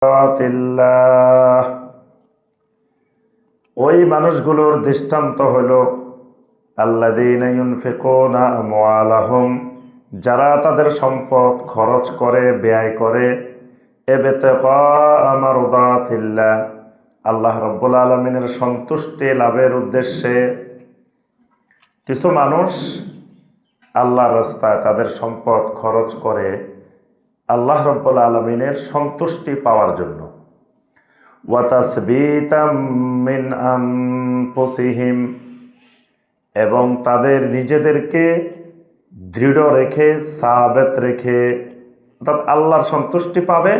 আতিল্লাহ, ওই মানুষগুলোর দৃষ্টান্ত হলো আল্লাযীনা ইউনফিকুনা আমওয়ালাহুম, যারা তাদের সম্পদ খরচ করে, ব্যয় করে ইবতিগা মারদাতিল্লাহ, আল্লাহ রাব্বুল আলামিনের সন্তুষ্টি লাভের উদ্দেশ্যে। কিছু মানুষ আল্লাহর রাস্তায় তাদের সম্পদ খরচ করে আল্লাহ রাব্বুল আলামিনের সন্তুষ্টি পাওয়ার জন্য। ওয়া তাসবীতাম মিন আনফুসিহিম, এবং তাদের নিজেদেরকে দৃঢ় রেখে, সাবেত রেখে, অর্থাৎ আল্লাহর সন্তুষ্টি পাবে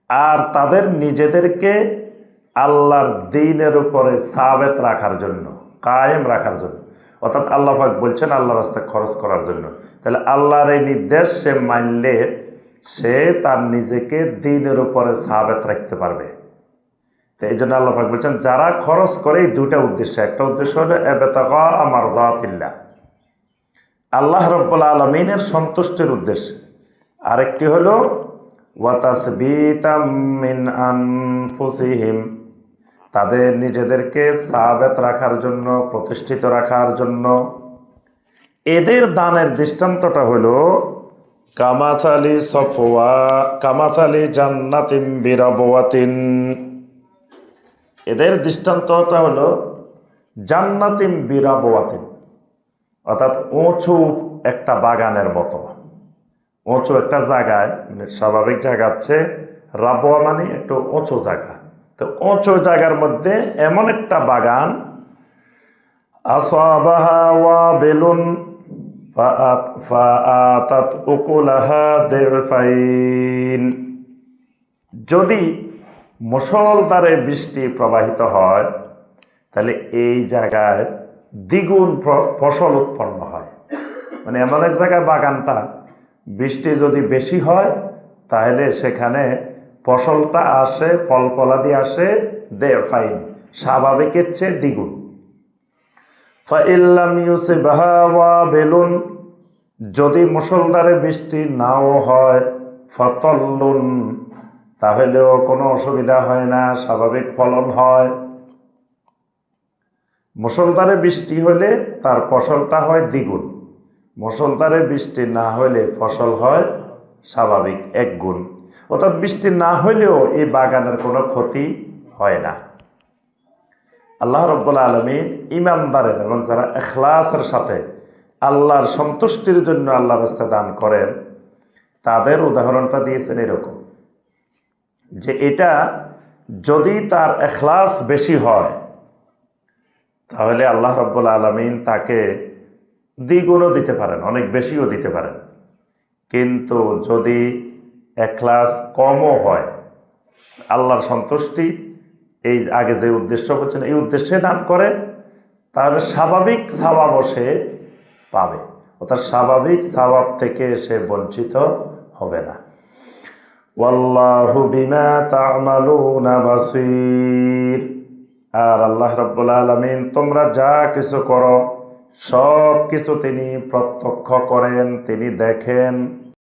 আর তাদের নিজেদেরকে আল্লাহর দ্বীনের উপরে সাবেত রাখার জন্য, কায়েম রাখার জন্য। অর্থাৎ আল্লাহ পাক বলছেন আল্লাহর রাস্তায় খরচ করার জন্য। তাহলে আল্লাহর এই নির্দেশ সে মানলে সে তার নিজেকে দ্বীনের উপরে সাবেত রাখতে পারবে। তো এই জন্য আল্লাহ পাক বলছেন যারা খরচ করে এই দুইটা উদ্দেশ্য, একটা উদ্দেশ্য হলো ইবতিগা মারদাতিল্লাহ, আল্লাহ রাব্বুল আলামিনের সন্তুষ্টির উদ্দেশ্যে, আরেকটি হলো ওয়া তাসবীতাম মিন আনফুসিহিম, তাদের নিজেদেরকে সাবেত রাখার জন্য, প্রতিষ্ঠিত রাখার জন্য। এদের দানের দৃষ্টান্তটা হলো কামাথালি জান্নাতিন বিরাবওয়াতিন, এদের দৃষ্টান্তটা হলো জান্নাতিন বিরাবওয়াতিন, অর্থাৎ উঁচু একটা বাগানের মতো। উঁচু একটা জায়গায়, স্বাভাবিক জায়গা হচ্ছে রাবওয়া মানে একটু উঁচু জায়গা, তো উঁচু জায়গার মধ্যে এমন একটা বাগান, আসাবাহা ওয়াবিলুন ফাআতাত উকুলাহা দিরফাইন, যদি মুষলধারে বৃষ্টি প্রবাহিত হয় তাহলে এই জায়গায় দ্বিগুণ ফসল উৎপন্ন হয়। মানে এমন এক জায়গায় বাগানটা, বৃষ্টি যদি বেশি হয় তাহলে সেখানে ফসলটা আসে, ফল ফলাদি আসে দিরফাইন, স্বাভাবিকের চেয়ে দ্বিগুণ। ফাইল্লাম ইউসিবহা ওয়াবিলুন, যদি মুষলধারে বৃষ্টি নাও হয়, ফাতাল্লুন, তাহলেও কোনো অসুবিধা হয় না, স্বাভাবিক ফলন হয়। মুষলধারে বৃষ্টি হলে তার ফসলটা হয় দ্বিগুণ, মুষলধারে বৃষ্টি না হলে ফসল হয় স্বাভাবিক এক গুণ। অর্থাৎ বৃষ্টি না হলেও এই বাগানের কোনো ক্ষতি হয় না। আল্লাহ রাব্বুল আলামিন ঈমানদারের এবং যারা ইখলাসের সাথে আল্লাহর সন্তুষ্টির জন্য আল্লাহর রাস্তায় দান করেন তাদের উদাহরণটা দিয়েছেন এরকম, যে এটা যদি তার ইখলাস বেশি হয় তাহলে আল্লাহ রাব্বুল আলামিন তাকে দ্বিগুণও দিতে পারেন, অনেক বেশিও দিতে পারেন। কিন্তু যদি ইখলাস কমও হয়, আল্লাহর সন্তুষ্টি এই আগে যে উদ্দেশ্য বলছেন এই উদ্দেশ্যে দান করে, তাহলে স্বাভাবিক সওয়াবও সে পাবে, অর্থাৎ স্বাভাবিক সওয়াব থেকে সে বঞ্চিত হবে না। ওয়াল্লাহু বিমা তা'মালুনা বাসীর, আর আল্লাহ রাব্বুল আলামিন তোমরা যা কিছু করো সব কিছু তিনি প্রত্যক্ষ করেন, তিনি দেখেন।